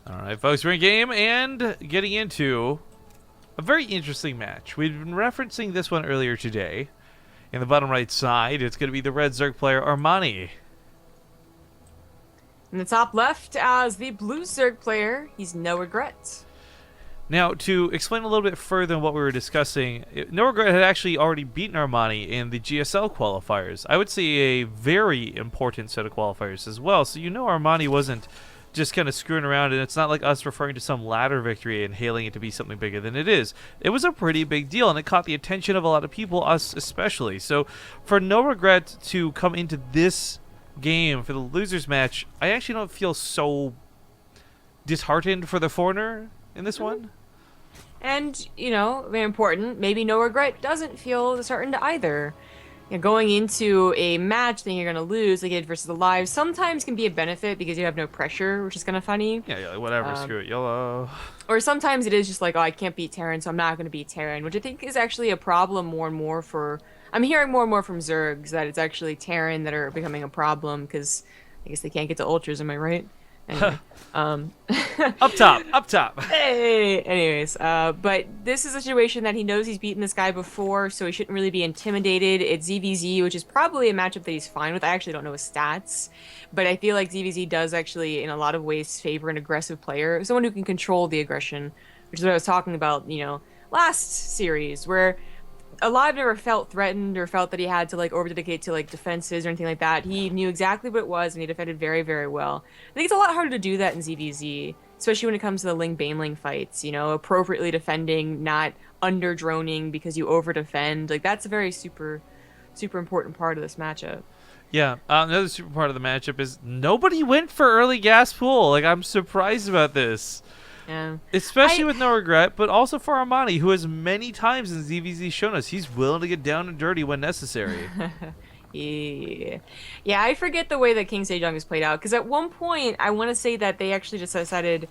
Alright, folks, we're in game and getting into a very interesting match. We've been referencing this one earlier today. In the bottom right side, it's going to be the red Zerg player, Armani. In the top left, as the blue Zerg player, he's NoRegreT. Now, to explain a little bit further on what we were discussing, NoRegreT had actually already beaten Armani in the GSL qualifiers. I would say a very important set of qualifiers as well, so you know Armani wasn't just kind of screwing around, and it's not like us referring to some ladder victory and hailing it to be something bigger than it is. It was a pretty big deal, and it caught the attention of a lot of people, us especially. So for NoRegreT to come into this game for the losers match, I actually don't feel so disheartened for the foreigner in this one. And, you know, very important, maybe NoRegreT doesn't feel disheartened either. You know, going into a match thinking you're going to lose, like it versus the live, sometimes can be a benefit because you have no pressure, which is kind of funny. Yeah, like, whatever, screw it, YOLO. Or sometimes it is just like, oh, I can't beat Terran, so I'm not going to beat Terran, which I think is actually a problem more and more for... I'm hearing more and more from Zergs that it's actually Terran that are becoming a problem because I guess they can't get to Ultras, am I right? Anyway, Up top. Hey! Anyways, but this is a situation that he knows he's beaten this guy before, so he shouldn't really be intimidated. It's ZvZ, which is probably a matchup that he's fine with. I actually don't know his stats, but I feel like ZvZ does actually, in a lot of ways, favor an aggressive player, someone who can control the aggression, which is what I was talking about, you know, last series, where Alive never felt threatened or felt that he had to like over-dedicate to like defenses or anything like that. He knew exactly what it was and he defended very, very well. I think it's a lot harder to do that in ZvZ, especially when it comes to the Ling-Baneling fights, you know, appropriately defending, not under-droning because you over-defend. Like, that's a very super important part of this matchup. Yeah, another super part of the matchup is nobody went for early gas pool. Like, I'm surprised about this. Yeah. Especially with NoRegreT, but also for Armani, who has many times in ZvZ shown us he's willing to get down and dirty when necessary. Yeah, I forget the way that King Sejong is played out, because at one point, I want to say that they actually just decided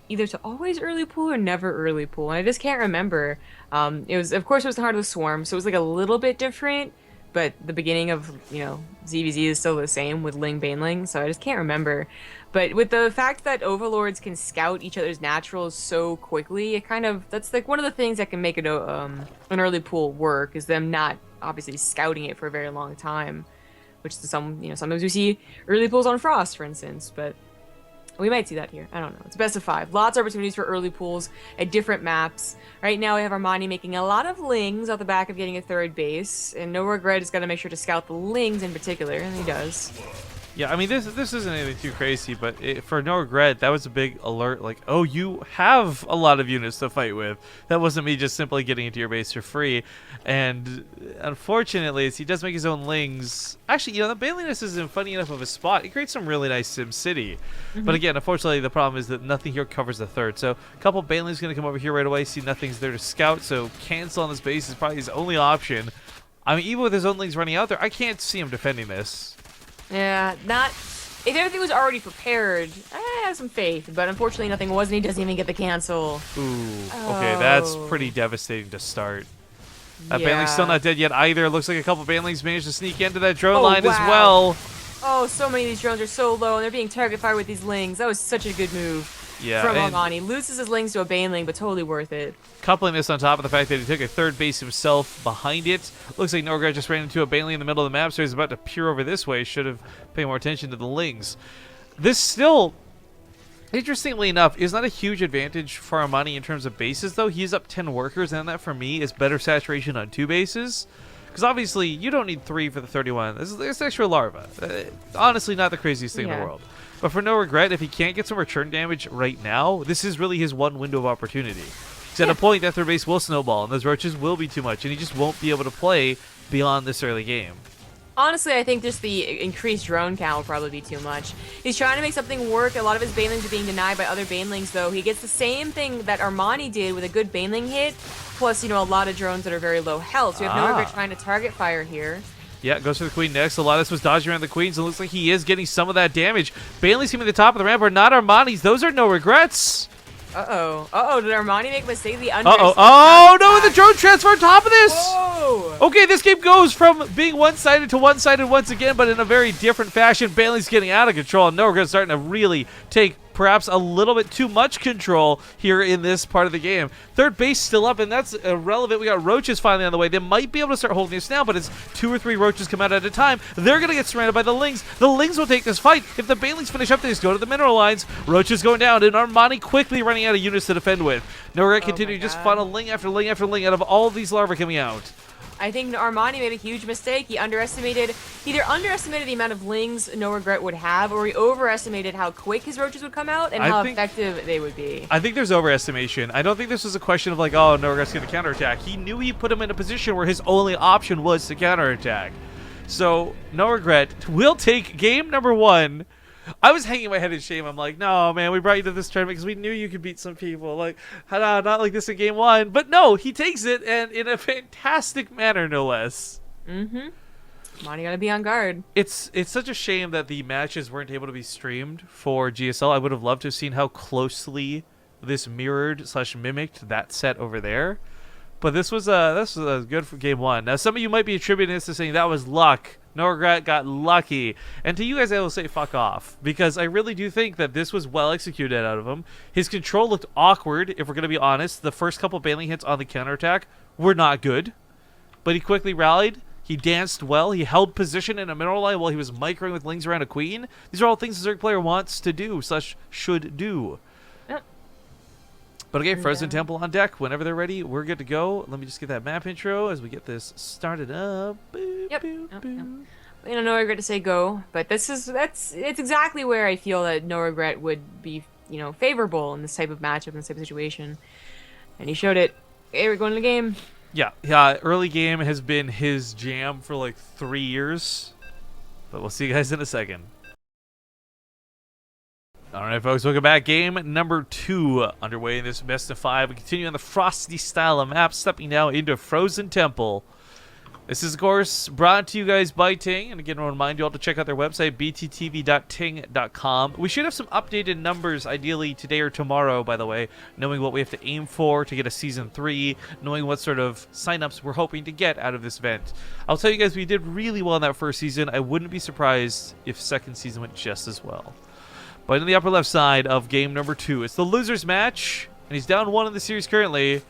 either to always early pool or never early pool, and I just can't remember. It was, of course, it was the Heart of the Swarm, so it was like a little bit different, but the beginning of, you know, ZvZ is still the same with Ling-Baneling, so I just can't remember. But with the fact that Overlords can scout each other's naturals so quickly, it kind of, that's like one of the things that can make it an early pool work, is them not obviously scouting it for a very long time, which is sometimes we see early pools on Frost, for instance, but we might see that here. I don't know. It's best of 5. Lots of opportunities for early pools at different maps. Right now we have Armani making a lot of Lings out the back of getting a third base, and NoRegreT is going to make sure to scout the Lings in particular, and he does. Yeah, I mean, this isn't anything too crazy, but for NoRegreT, that was a big alert, like, oh, you have a lot of units to fight with. That wasn't me just simply getting into your base for free. And unfortunately, as he does make his own Lings, actually, you know, the Baneliness isn't funny enough of a spot. It creates some really nice Sim City. But again, unfortunately, the problem is that nothing here covers the third. So a couple Banelings going to come over here right away, see nothing's there to scout, so cancel on this base is probably his only option. I mean, even with his own Lings running out there, I can't see him defending this. Yeah, if everything was already prepared, I have some faith, but unfortunately nothing was, and he doesn't even get the cancel. Ooh, okay, that's pretty devastating to start. That Baneling's still not dead yet either. Looks like a couple Banelings managed to sneak into that drone line as well. Oh, so many of these drones are so low, and they're being target fired with these Lings. That was such a good move from Armani. Loses his Lings to a Baneling, but totally worth it. Coupling this on top of the fact that he took a third base himself behind it. Looks like NoRegreT just ran into a Baneling in the middle of the map, so he's about to peer over this way. Should have paid more attention to the Lings. This still, interestingly enough, is not a huge advantage for Armani in terms of bases, though. He's up 10 workers, and that, for me, is better saturation on 2 bases. Because obviously, you don't need 3 for the 31. This is extra larva. Honestly, not the craziest thing in the world. But for NoRegreT, if he can't get some return damage right now, this is really his one window of opportunity. Because at a point, that third base will snowball, and those roaches will be too much, and he just won't be able to play beyond this early game. Honestly, I think just the increased drone count will probably be too much. He's trying to make something work. A lot of his Banelings are being denied by other Banelings, though. He gets the same thing that Armani did with a good Baneling hit, plus, you know, a lot of drones that are very low health. So you have NoRegreT trying to target fire here. Yeah, goes for the Queen next. A lot of this was dodging around the Queens, and looks like he is getting some of that damage. Banelings coming to the top of the ramp are not Armani's. Those are NoRegreT's. Did Armani make a mistake? Oh, no, the drone transfer on top of this! Whoa! Okay, this game goes from being one-sided to one-sided once again, but in a very different fashion. Bailey's getting out of control, and NoRegreT starting to really take perhaps a little bit too much control here in this part of the game. Third base still up, and that's irrelevant. We got roaches finally on the way. They might be able to start holding this now, but it's 2 or 3 roaches come out at a time. They're going to get surrounded by the lings. The lings will take this fight. If the banelings finish up, they just go to the mineral lines. Roaches going down, and Armani quickly running out of units to defend with. NoRegreT continue to just funnel ling after ling after ling out of all of these larvae coming out. I think Armani made a huge mistake. He either underestimated the amount of lings NoRegreT would have, or he overestimated how quick his roaches would come out and how effective they would be. I think there's overestimation. I don't think this was a question of like, oh, NoRegreT's going to counterattack. He knew he put him in a position where his only option was to counterattack. So NoRegreT will take game number 1. I was hanging my head in shame. I'm like, no, man, we brought you to this tournament because we knew you could beat some people. Like, not like this in game 1. But no, he takes it, and in a fantastic manner, no less. Mm-hmm. Monty gotta be on guard. It's such a shame that the matches weren't able to be streamed for GSL. I would have loved to have seen how closely this mirrored / mimicked that set over there. But this was good for game 1. Now, some of you might be attributing this to saying that was luck. NoRegreT got lucky. And to you guys, I will say fuck off. Because I really do think that this was well executed out of him. His control looked awkward, if we're going to be honest. The first couple baneling hits on the counterattack were not good. But he quickly rallied. He danced well. He held position in a mineral line while he was microing with lings around a queen. These are all things a Zerg player wants to do, / should do. Yep. But okay, Frozen Temple on deck. Whenever they're ready, we're good to go. Let me just get that map intro as we get this started up. Boop, yep. Boop, boop. You know, NoRegreT to say go, but it's exactly where I feel that NoRegreT would be, favorable in this type of matchup, in this type of situation. And he showed it. Okay, we're going to the game. Yeah, early game has been his jam for like 3 years. But we'll see you guys in a second. All right, folks, welcome back. Game number 2 underway in this best of 5. We continue on the Frosty style of map, stepping now into Frozen Temple. This is, of course, brought to you guys by TING. And again, I want to remind you all to check out their website, bttv.ting.com. We should have some updated numbers, ideally today or tomorrow, by the way, knowing what we have to aim for to get a Season 3, knowing what sort of signups we're hoping to get out of this event. I'll tell you guys, we did really well in that first season. I wouldn't be surprised if second season went just as well. But in the upper left side of game number 2, it's the losers match, and he's down 1 in the series currently.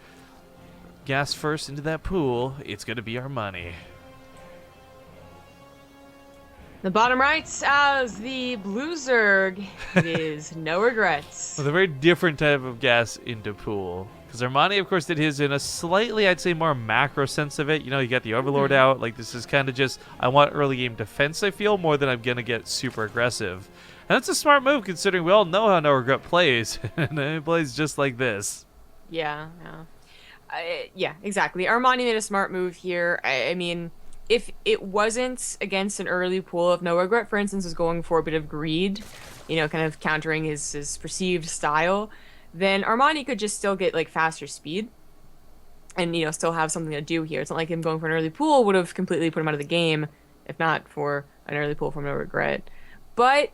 Gas first into that pool. It's going to be Armani. The bottom right as the blue Zerg is NoRegreT. With a very different type of gas into pool. Because Armani, of course, did his in a slightly, I'd say, more macro sense of it. You know, you got the Overlord out. Like, this is kind of just, I want early game defense, I feel, more than I'm going to get super aggressive. And that's a smart move, considering we all know how NoRegreT plays. And he plays just like this. Yeah, yeah, exactly. Armani made a smart move here. I mean, if it wasn't against an early pool, if NoRegreT, for instance, was going for a bit of greed, kind of countering his perceived style, then Armani could just still get, like, faster speed and, still have something to do here. It's not like him going for an early pool would have completely put him out of the game, if not for an early pool from NoRegreT. But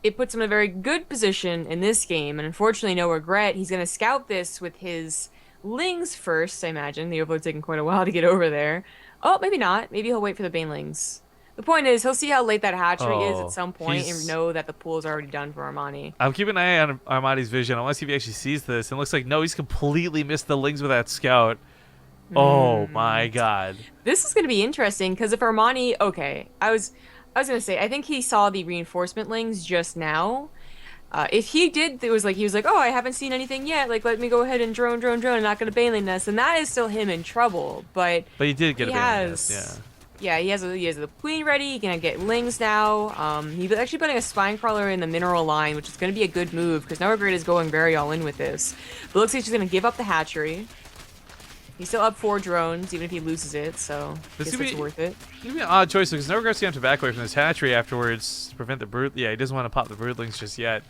it puts him in a very good position in this game, and unfortunately, NoRegreT, he's going to scout this with his lings first, I imagine. The Overlord's taking quite a while to get over there. Oh, maybe not. Maybe he'll wait for the banelings. The point is, he'll see how late that hatchery is at some point and know that the pool is already done for Armani. I'm keeping an eye on Armani's vision. I want to see if he actually sees this. And it looks like, no, he's completely missed the lings with that scout. Oh, my God. This is going to be interesting, because if Armani... Okay, I was going to say, I think he saw the reinforcement lings just now. If he did, he was like, oh, I haven't seen anything yet. Like, let me go ahead and drone, and not going to baneling nest. And that is still him in trouble. But he did get a baneling nest, yeah. Yeah, he has the queen ready. He can get lings now. He's actually putting a spine crawler in the mineral line, which is going to be a good move, because NoRegreT is going very all in with this. But it looks like he's going to give up the hatchery. He's still up 4 drones, even if he loses it, so I guess it's worth it. It's going to be an odd choice, because NoRegreT's going to have to back away from this hatchery afterwards to prevent the brood. Yeah, he doesn't want to pop the broodlings just yet.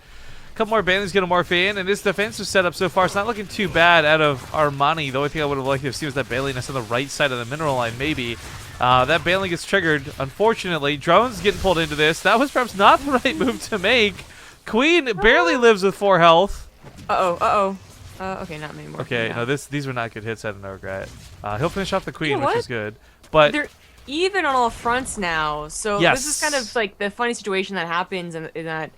A couple more banelings going to morph in, and this defensive setup so far is not looking too bad out of Armani. The only thing I would have liked to have seen was that baneling nest on the right side of the mineral line, maybe. That baneling gets triggered, unfortunately. Drones getting pulled into this. That was perhaps not the right move to make. Queen barely lives with 4 health. Okay, not many more. Okay, no, these were not good hits out of NoRegreT. He'll finish off the queen, which is good. But they're even on all fronts now, so yes. This is kind of like the funny situation that happens, in that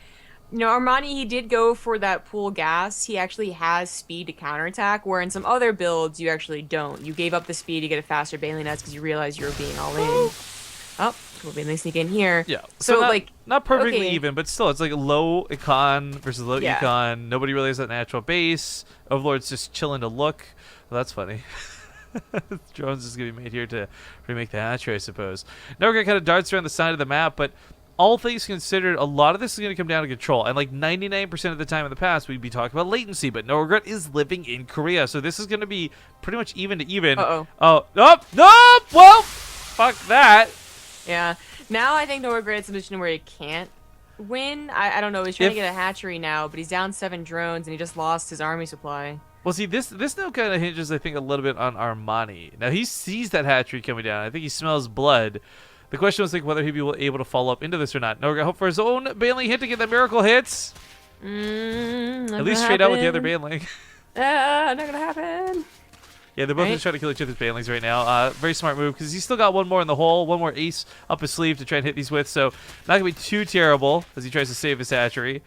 You know, Armani, he did go for that pool gas. He actually has speed to counterattack, where in some other builds, you actually don't. You gave up the speed to get a faster Bailey Nuts because you realized you were being all in. Oh, cool. Bailey sneak in here. Yeah. So, not, like, not perfectly okay. even, but still, it's like low econ versus low Yeah. econ. Nobody really has that natural base. Overlord's just chilling to look. Well, that's funny. Drones is going to be made here to remake the hatchery, I suppose. NoRegreT kind of darts around the side of the map, but all things considered, a lot of this is going to come down to control. And like 99% of the time in the past, we'd be talking about latency, but NoRegreT is living in Korea, so this is going to be pretty much even to even. Uh-oh. Oh, nope, nope, well, fuck that. Yeah. Now I think NoRegret's in a position where he can't win. I don't know. He's trying to get a hatchery now, but he's down 7 drones, and he just lost his army supply. Well, see, this now kind of hinges, I think, a little bit on Armani. Now, he sees that hatchery coming down. I think he smells blood. The question was like whether he'd be able to follow up into this or not. NoRegreT hope for his own Baneling hit to get the miracle hits. At least straight out with the other Baneling. Not gonna happen. Yeah, they're both just trying to kill each other's Banelings right now. Very smart move because he's still got one more in the hole, one more ace up his sleeve to try and hit these with. So not gonna be too terrible as he tries to save his hatchery.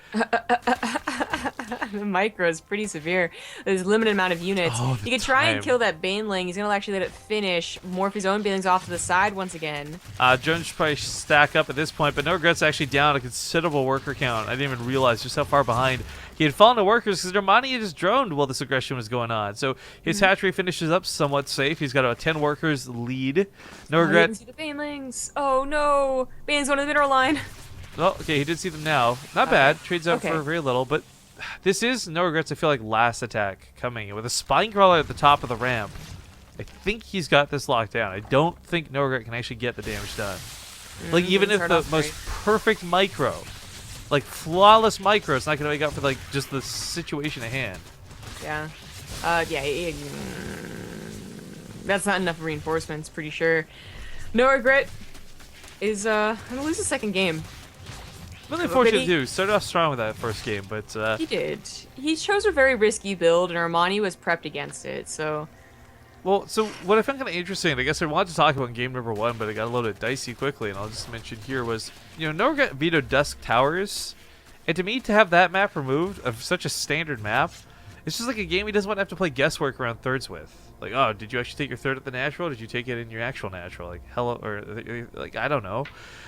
The micro is pretty severe. There's a limited amount of units. He could try and kill that Baneling. He's gonna actually let it finish. Morph his own Banelings off to the side once again. Jones should probably stack up at this point, but NoRegret's actually down a considerable worker count. I didn't even realize just how far behind he had fallen to workers because Armani had just droned while this aggression was going on. So his hatchery finishes up somewhat safe. He's got a 10 workers lead. NoRegreT. Didn't see the Banelings. Oh no! Banelings going to the mineral line. Oh, okay, he did see them now. Not bad. Trades out for very little, but this is NoRegret's, I feel like, last attack coming. With a spine crawler at the top of the ramp, I think he's got this locked down. I don't think NoRegreT can actually get the damage done. Like, even if the most perfect micro, like flawless micro, it's not going to make up for, like, just the situation at hand. Yeah. That's not enough reinforcements, pretty sure. NoRegreT is, going to lose the second game. Really unfortunate too. Started off strong with that first game, but he did. He chose a very risky build, and Armani was prepped against it. So, well, so what I found kind of interesting, I guess I wanted to talk about game number 1, but it got a little bit dicey quickly, and I'll just mention here was, you know, NoRegreT vetoed Dusk Towers, and to me, to have that map removed of such a standard map, it's just like a game he doesn't want to have to play guesswork around thirds with. Like, oh, did you actually take your third at the natural? Or did you take it in your actual natural? Like, hello, or like, I don't know.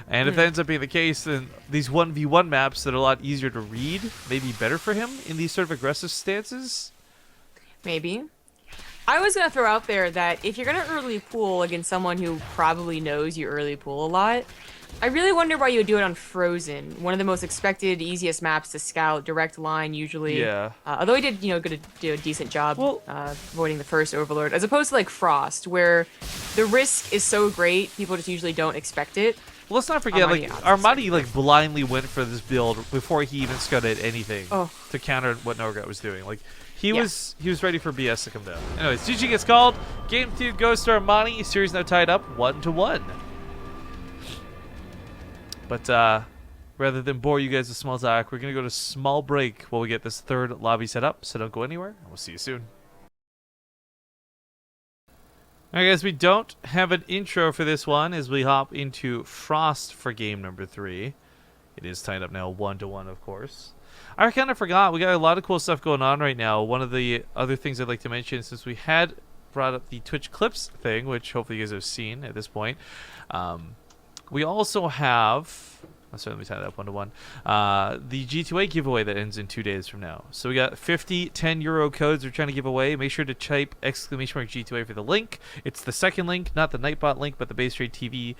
And if that ends up being the case, then these 1v1 maps that are a lot easier to read may be better for him in these sort of aggressive stances. Maybe. I was going to throw out there that if you're going to early pool against someone who probably knows you early pool a lot, I really wonder why you would do it on Frozen, one of the most expected, easiest maps to scout, direct line usually. Yeah. Although he did, do a decent job avoiding the first Overlord, as opposed to like Frost, where the risk is so great, people just usually don't expect it. Well, let's not forget, Armani like blindly went for this build before he even scouted anything to counter what NoRegreT was doing. Like, he was ready for BS to come down. Anyways, GG gets called. Game 2 goes to Armani. Series now tied up 1-1. But rather than bore you guys with small talk, we're going to go to small break while we get this third lobby set up. So don't go anywhere, and we'll see you soon. Alright guys, we don't have an intro for this one as we hop into Frost for game number 3. It is tied up now 1-1, of course. I kind of forgot, we got a lot of cool stuff going on right now. One of the other things I'd like to mention, since we had brought up the Twitch Clips thing, which hopefully you guys have seen at this point, we also have, sorry, let me tie that up 1-1, the G2A giveaway that ends in 2 days from now. So we got 50 €10 codes we're trying to give away. Make sure to type exclamation mark G2A for the link. It's the second link, not the Nightbot link, but the BaseTradeTV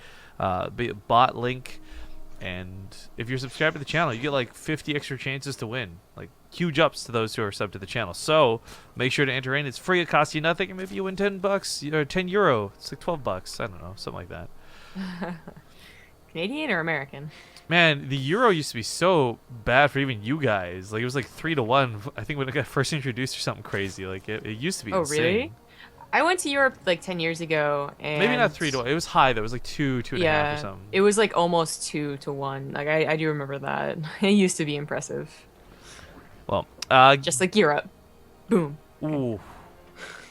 bot link. And if you're subscribed to the channel, you get like 50 extra chances to win. Like, huge ups to those who are subbed to the channel. So make sure to enter in. It's free, it costs you nothing, and maybe you win $10 or €10. It's like $12. I don't know, something like that. Canadian or American? Man, the euro used to be so bad for even you guys. Like, it was like 3-1. I think when it got first introduced or something crazy. Like, it used to be insane. Really? I went to Europe like 10 years ago, and maybe not 3-1. It was high though. It was like 2.5 or something. It was like almost 2-1. Like, I do remember that. It used to be impressive. Well, just like Europe. Boom. Ooh.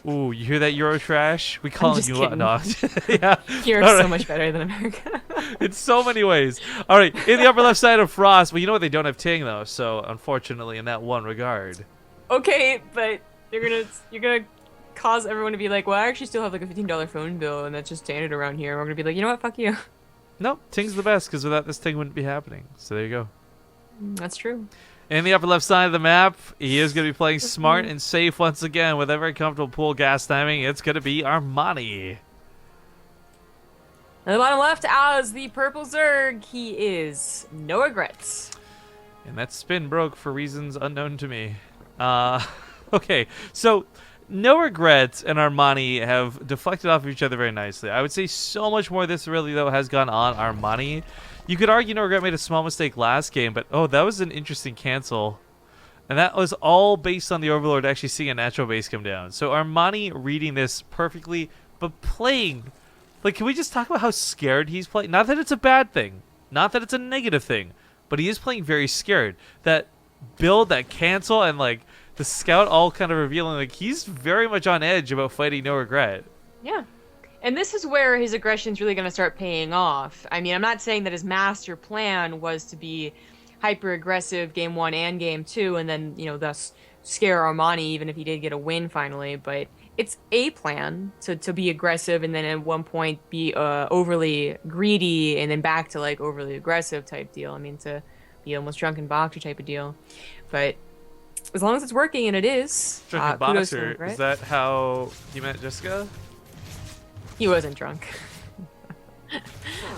Ooh, you hear that Euro trash? We call just you kidding. no. Yeah. Europe's All so right. much better than America. In so many ways. All right, in the upper left side of Frost. Well, you know what? They don't have Ting though, so unfortunately, in that one regard. Okay, but you're gonna cause everyone to be like, well, I actually still have like a $15 phone bill, and that's just standard around here. And we're gonna be like, you know what? Fuck you. Nope, Ting's the best because without this Ting wouldn't be happening. So there you go. That's true. In the upper left side of the map, he is going to be playing smart and safe once again with a very comfortable pool gas timing. It's going to be Armani. On the bottom left, as the purple Zerg, he is NoRegreT. And that spin broke for reasons unknown to me. Okay, so NoRegreT and Armani have deflected off of each other very nicely. I would say so much more of this really, though, has gone on Armani. You could argue NoRegreT made a small mistake last game, but oh, that was an interesting cancel. And that was all based on the Overlord actually seeing a natural base come down. So Armani reading this perfectly, but playing. Like, can we just talk about how scared he's playing? Not that it's a bad thing. Not that it's a negative thing. But he is playing very scared. That build, that cancel, and like the scout all kind of revealing, like he's very much on edge about fighting NoRegreT. Yeah. And this is where his aggression's really going to start paying off. I mean, I'm not saying that his master plan was to be hyper aggressive game 1 and game 2 and then, you know, thus scare Armani even if he did get a win finally, but it's a plan to be aggressive and then at one point be overly greedy and then back to like overly aggressive type deal. I mean, to be almost drunken boxer type of deal. But as long as it's working, and it is, Drunken kudos to boxer, him, right? is that how you met Jessica? He wasn't drunk.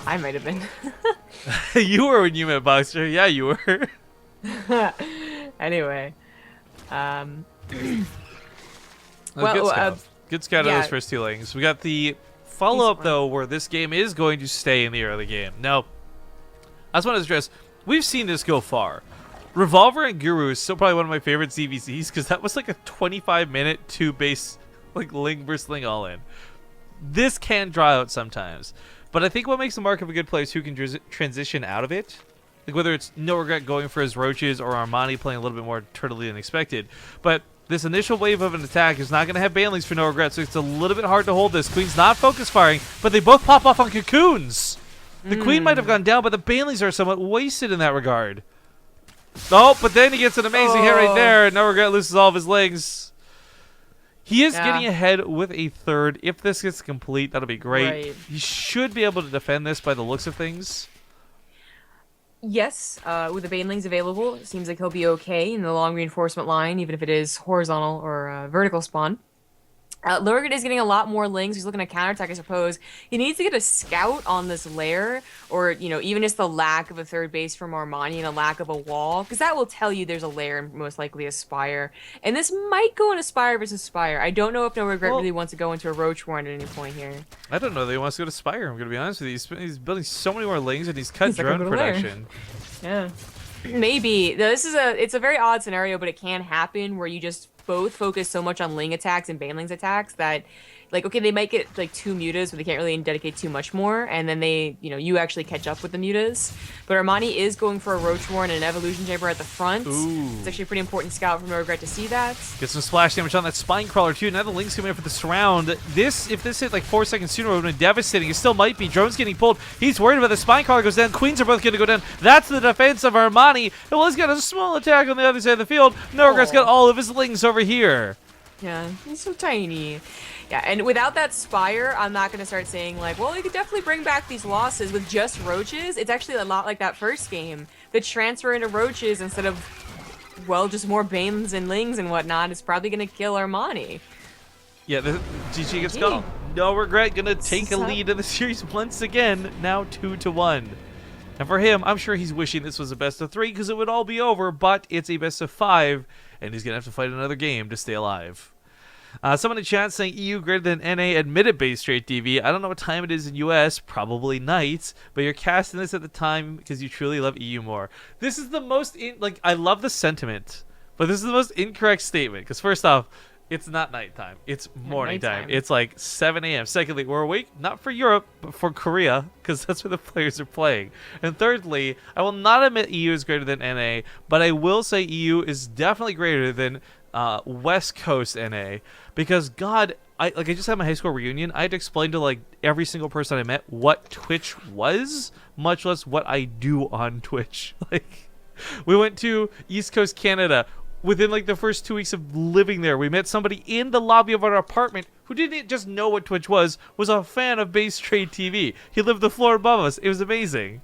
I might have been. You were when you met Boxer. Yeah, you were. Anyway, Well, Well, good scout. Good scout of yeah. those first two lanes. We got the follow-up, Decent one. though, where this game is going to stay in the early game. Now, I just want to stress, we've seen this go far. Revolver and Guru is still probably one of my favorite ZvZs because that was like a 25-minute two-base like Ling versus Ling all-in. This can draw out sometimes. But I think what makes the mark of a good player is who can transition out of it. Like whether it's NoRegreT going for his roaches or Armani playing a little bit more turtley than expected. But this initial wave of an attack is not going to have banelings for NoRegreT, so it's a little bit hard to hold this. Queen's not focus firing, but they both pop off on cocoons. The Queen might have gone down, but the banelings are somewhat wasted in that regard. Oh, but then he gets an amazing hit right there. NoRegreT loses all of his legs. He is getting ahead with a third. If this gets complete, that'll be great. Right. He should be able to defend this by the looks of things. Yes, with the banelings available, it seems like he'll be okay in the long reinforcement line, even if it is horizontal or vertical spawn. NoRegreT is getting a lot more lings. He's looking to counterattack, I suppose. He needs to get a scout on this lair, or, you know, even just the lack of a third base from Armani and a lack of a wall, because that will tell you there's a lair and most likely a spire. And this might go in a spire versus spire. I don't know if NoRegreT really wants to go into a roach warren at any point here. I don't know that he wants to go to Spire, I'm going to be honest with you. He's building so many more lings, and he's cut drone production. Yeah. Maybe. It's a very odd scenario, but it can happen where you just both focus so much on Ling attacks and banelings attacks that, like, okay, they might get like 2 mutas, but they can't really dedicate too much more, and then they, you know, you actually catch up with the mutas. But Armani is going for a Roach Warren and an Evolution Chamber at the front. Ooh. It's actually a pretty important scout from NoRegreT to see that. Get some splash damage on that Spine Crawler too. Now the Link's coming in for the surround. If this hit like 4 seconds sooner, it would have been devastating. It still might be. Drone's getting pulled. He's worried about the Spine Crawler goes down. Queens are both going to go down. That's the defense of Armani. Well, he's got a small attack on the other side of the field. NoRegreT's got all of his Lings over here. Yeah, he's so tiny. Yeah, and without that Spire, I'm not going to start saying, like, well, you could definitely bring back these losses with just Roaches. It's actually a lot like that first game. The transfer into Roaches instead of, well, just more Banes and Lings and whatnot is probably going to kill Armani. Yeah, the GG gets called. NoRegreT going to take a lead in the series once again, now 2-1. And for him, I'm sure he's wishing this was a best of 3 because it would all be over, but it's a best of 5, and he's going to have to fight another game to stay alive. Someone in chat saying EU greater than NA admitted BaseTradeTV. I don't know what time it is in US, probably night, but you're casting this at the time because you truly love EU more. This is the most, I love the sentiment, but this is the most incorrect statement because first off, it's not nighttime. It's morning time. It's like 7 a.m. Secondly, we're awake not for Europe, but for Korea, because that's where the players are playing. And thirdly, I will not admit EU is greater than NA, but I will say EU is definitely greater than West Coast NA, because God, I just had my high school reunion. I had to explain to like every single person I met what Twitch was, much less what I do on Twitch. Like, we went to East Coast Canada. Within like the first 2 weeks of living there, we met somebody in the lobby of our apartment who didn't just know what Twitch was a fan of BaseTradeTV. He lived the floor above us. It was amazing.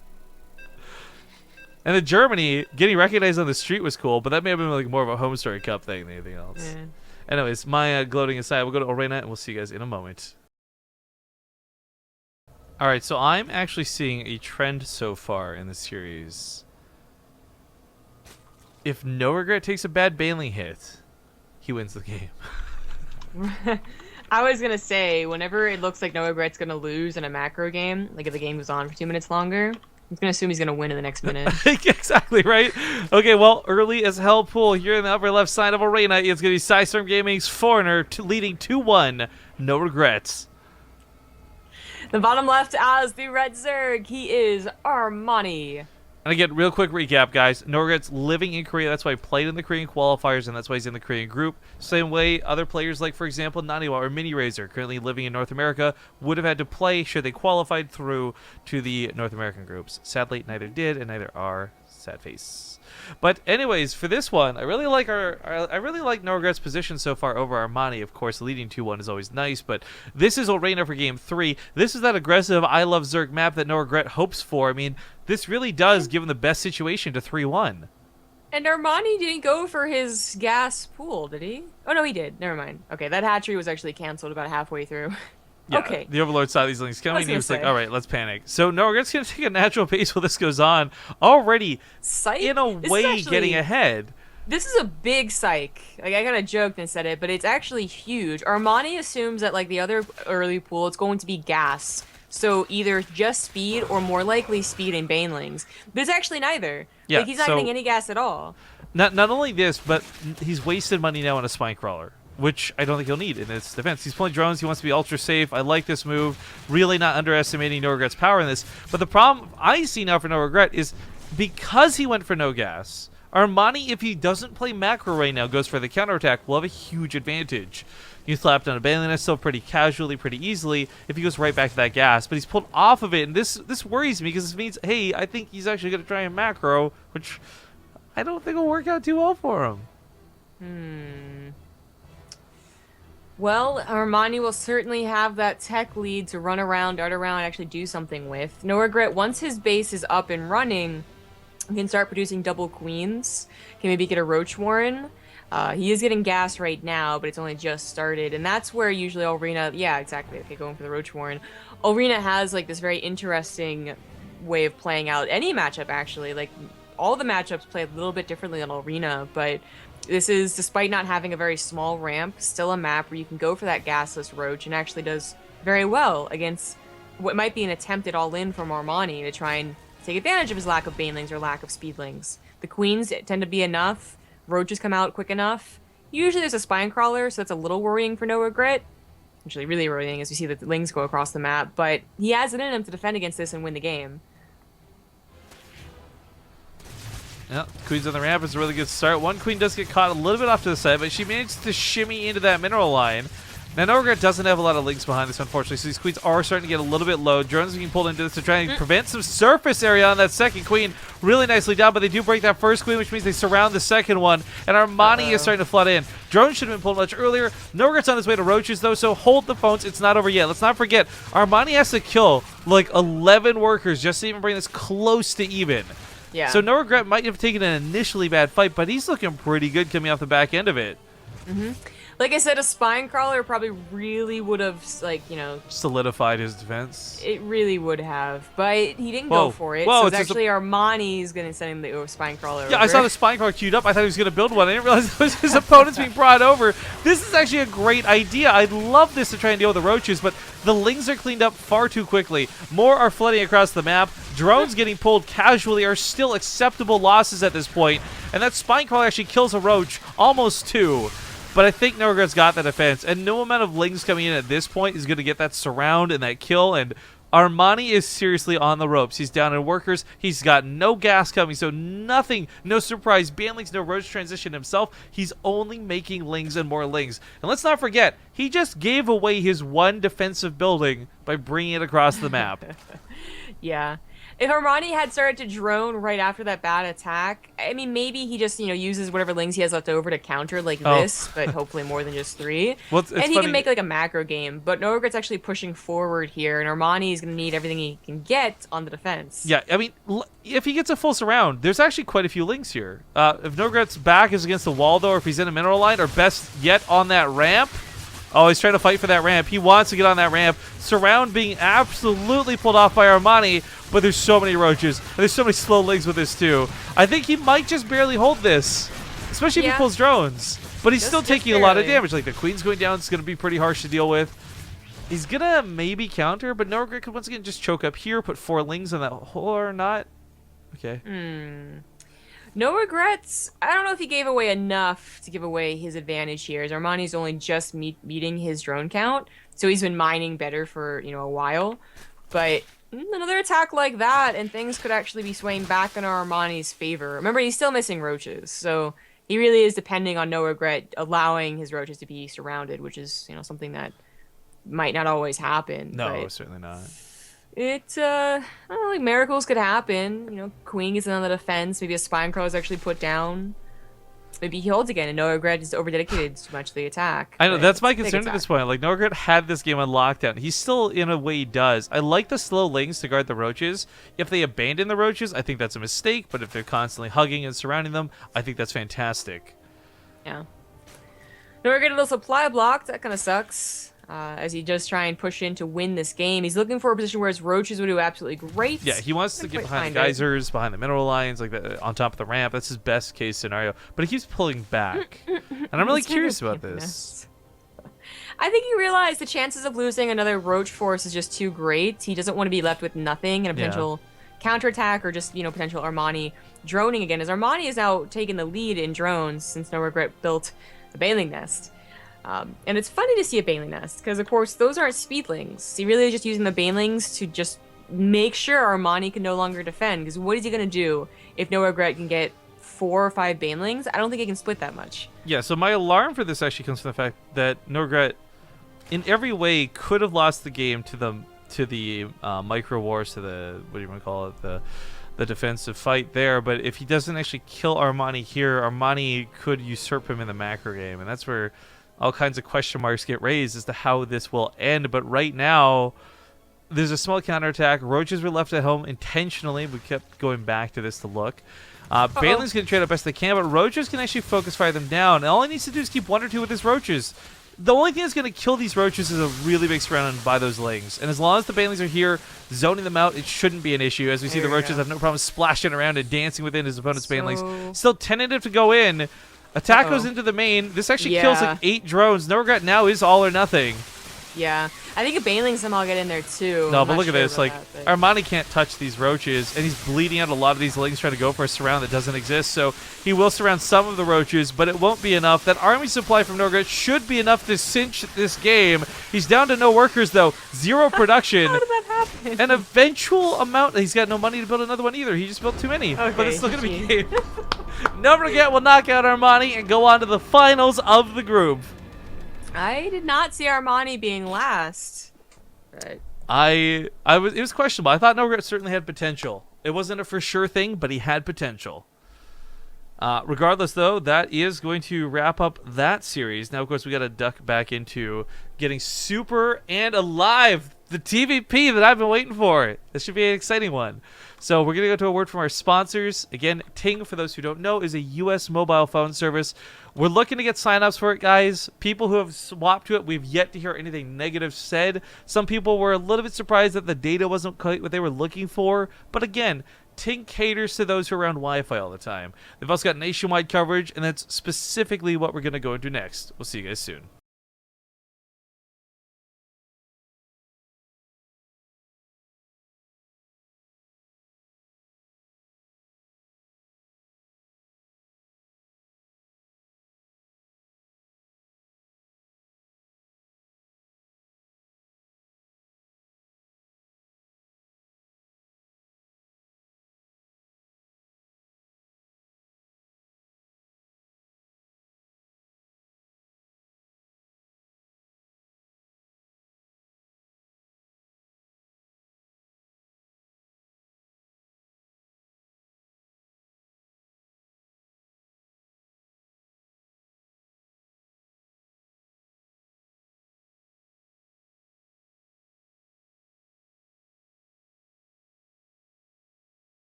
And in Germany, getting recognized on the street was cool, but that may have been like more of a home story cup thing than anything else. Yeah. Anyways, my gloating aside, we'll go to Arena and we'll see you guys in a moment. Alright, so I'm actually seeing a trend so far in the series. If NoRegreT takes a bad Baneling hit, he wins the game. I was gonna say, whenever it looks like NoRegret's gonna lose in a macro game, like if the game goes on for 2 minutes longer, I'm gonna assume he's gonna win in the next minute. Exactly, right? Okay, well, early as hell pool here in the upper left side of Arena, it's gonna be Psystorm Gaming's Foreigner leading 2-1. NoRegreT. The bottom left as the red Zerg, he is Armani. And again, real quick recap, guys. NoRegreT's living in Korea. That's why he played in the Korean qualifiers, and that's why he's in the Korean group. Same way other players like, for example, Naniwa or Mini Razor, currently living in North America, would have had to play should they qualified through to the North American groups. Sadly, neither did, and neither are. Sad face. But anyways, for this one, I really like NoRegreT's position so far over Armani. Of course, leading 2-1 is always nice, but this is Arena for Game 3. This is that aggressive I Love Zerg map that NoRegreT hopes for. I mean, this really does give him the best situation to 3-1. And Armani didn't go for his gas pool, did he? Oh, no, he did. Never mind. Okay, that hatchery was actually canceled about halfway through. Yeah, okay. The Overlord saw these links coming and he was like, all right, let's panic. So NoRegreT's going to take a natural pace while this goes on. Already, in a way, getting ahead. This is a big psych. Like, I kind of joked and said it, but it's actually huge. Armani assumes that, like the other early pool, it's going to be gas. So either just speed or more likely speed and banelings. But it's actually neither. Yeah, like, he's not getting any gas at all. Not only this, but he's wasted money now on a spine crawler, which I don't think he'll need in his defense. He's pulling drones. He wants to be ultra safe. I like this move. Really not underestimating NoRegreT's power in this. But the problem I see now for NoRegreT is because he went for no gas, Armani, if he doesn't play macro right now, goes for the counterattack, will have a huge advantage. You slapped on a Baneling still pretty casually, pretty easily, if he goes right back to that gas. But he's pulled off of it, and this worries me because this means, hey, I think he's actually going to try and macro, which I don't think will work out too well for him. Well, Armani will certainly have that tech lead to run around, dart around, and actually do something with. NoRegreT, once his base is up and running, can start producing double queens. Can maybe get a Roach Warren. He is getting gas right now, but it's only just started. And that's where usually Arena... Yeah, exactly. Okay, going for the Roach Warren. Arena has, like, this very interesting way of playing out any matchup, actually. Like, all the matchups play a little bit differently on Arena, but this is, despite not having a very small ramp, still a map where you can go for that gasless Roach and actually does very well against what might be an attempt at all-in from Armani to try and take advantage of his lack of banelings or lack of speedlings. The queens tend to be enough. Roaches come out quick enough. Usually there's a spine crawler, so that's a little worrying for NoRegreT. Actually, really worrying as you see the lings go across the map, but he has it in him to defend against this and win the game. Yeah, queen's on the ramp is a really good start. One queen does get caught a little bit off to the side, but she managed to shimmy into that mineral line. Now, NoRegreT doesn't have a lot of links behind this, unfortunately, so these queens are starting to get a little bit low. Drones are being pulled into this to try and prevent some surface area on that second queen. Really nicely done, but they do break that first queen, which means they surround the second one, and Armani is starting to flood in. Drones should have been pulled much earlier. NoRegreT's on his way to Roaches, though, so hold the phones. It's not over yet. Let's not forget, Armani has to kill, like, 11 workers just to even bring this close to even. Yeah. So NoRegreT might have taken an initially bad fight, but he's looking pretty good coming off the back end of it. Like I said, a spine crawler probably really would have, like, you know... solidified his defense. It really would have, but he didn't go for it. Whoa, so it's actually Armani's going to send him the spine crawler over. I saw the spine crawler queued up. I thought he was going to build one. I didn't realize it was his opponent's being brought over. This is actually a great idea. I'd love this to try and deal with the roaches, but the lings are cleaned up far too quickly. More are flooding across the map. Drones getting pulled casually are still acceptable losses at this point, and that spine crawler actually kills a roach, almost two. But I think NoRegreT's got that defense, and no amount of lings coming in at this point is going to get that surround and that kill, and Armani is seriously on the ropes. He's down in workers. He's got no gas coming, so nothing, no surprise. Banlings, no roach transition himself. He's only making lings and more lings. And let's not forget, he just gave away his one defensive building by bringing it across the map. Yeah. If Armani had started to drone right after that bad attack, I mean, maybe he just, uses whatever lings he has left over to counter like this, but hopefully more than just 3. Well, it's and he funny. can make like a macro game, but NoRegreT's actually pushing forward here, and Armani is going to need everything he can get on the defense. Yeah, I mean, if he gets a full surround, there's actually quite a few lings here. If NoRegreT's back is against the wall, though, or if he's in a mineral line, or best yet on that ramp. Oh, he's trying to fight for that ramp. He wants to get on that ramp. Surround being absolutely pulled off by Armani, but there's so many roaches. And there's so many slow lings with this, too. I think he might just barely hold this, especially if he pulls drones. But he's still taking a lot of damage. Like, the queen's going down. It's going to be pretty harsh to deal with. He's going to maybe counter, but NoRegreT could once again just choke up here, put 4 lings on that hole or not. Okay. NoRegreTs, I don't know if he gave away enough to give away his advantage here, as Armani's only just meeting his drone count, so he's been mining better for, a while. But another attack like that, and things could actually be swaying back in Armani's favor. Remember, he's still missing roaches, so he really is depending on NoRegreT allowing his roaches to be surrounded, which is, something that might not always happen. No, certainly not. I don't know, like miracles could happen. Queen gets on the defense. Maybe a spine crawl is actually put down. Maybe he holds again, and NoRegreT is over-dedicated too much to the attack. I know, that's my concern at this point. Like, NoRegreT had this game on lockdown. He still, in a way, does. I like the slow lings to guard the roaches. If they abandon the roaches, I think that's a mistake. But if they're constantly hugging and surrounding them, I think that's fantastic. Yeah. NoRegreT a little supply block. That kind of sucks. As he does try and push in to win this game. He's looking for a position where his roaches would do absolutely great. Yeah, he wants to get behind the geysers, behind the mineral lines, like on top of the ramp. That's his best case scenario. But he keeps pulling back. And I'm really curious about this. I think he realized the chances of losing another roach force is just too great. He doesn't want to be left with nothing and a potential counterattack or just, potential Armani droning again. As Armani is now taking the lead in drones since NoRegreT built the Baneling Nest. And it's funny to see a Baneling Nest, because of course those aren't speedlings. He really is just using the Banelings to just make sure Armani can no longer defend, because what is he going to do if NoRegreT can get 4 or 5 Banelings? I don't think he can split that much. Yeah, so my alarm for this actually comes from the fact that NoRegreT, in every way, could have lost the game to the micro wars, to the, what do you want to call it, the defensive fight there. But if he doesn't actually kill Armani here, Armani could usurp him in the macro game, and that's where all kinds of question marks get raised as to how this will end. But right now, there's a small counterattack. Roaches were left at home intentionally. We kept going back to this to look. Baneling's going to trade up best they can, but Roaches can actually focus fire them down. And all he needs to do is keep 1 or 2 with his Roaches. The only thing that's going to kill these Roaches is a really big surround by those lings. And as long as the Banelings are here, zoning them out, it shouldn't be an issue. As we see, the Roaches have no problem splashing around and dancing within his opponent's Banelings. Still tentative to go in. Attack goes into the main. This actually kills like 8 drones. NoRegreT now is all or nothing. Yeah. I think a Baneling somehow get in there too. No, but look at this. Like, Armani can't touch these roaches, and he's bleeding out a lot of these lings trying to go for a surround that doesn't exist. So he will surround some of the roaches, but it won't be enough. That army supply from NoRegreT should be enough to cinch this game. He's down to no workers, though. 0 production. How did that happen? An eventual amount. He's got no money to build another one either. He just built too many. Okay, but it's still going to be game. NoRegreT will knock out Armani and go on to the finals of the group. I did not see Armani being last. Right. It was questionable. I thought NoRegreT certainly had potential. It wasn't a for sure thing, but he had potential. Regardless, though, that is going to wrap up that series. Now, of course, we got to duck back into getting Super and Alive, the TVP that I've been waiting for. This should be an exciting one. So we're going to go to a word from our sponsors. Again, TING, for those who don't know, is a U.S. mobile phone service. We're looking to get signups for it, guys. People who have swapped to it, we've yet to hear anything negative said. Some people were a little bit surprised that the data wasn't quite what they were looking for. But again, TING caters to those who are around Wi-Fi all the time. They've also got nationwide coverage, and that's specifically what we're going to go into next. We'll see you guys soon.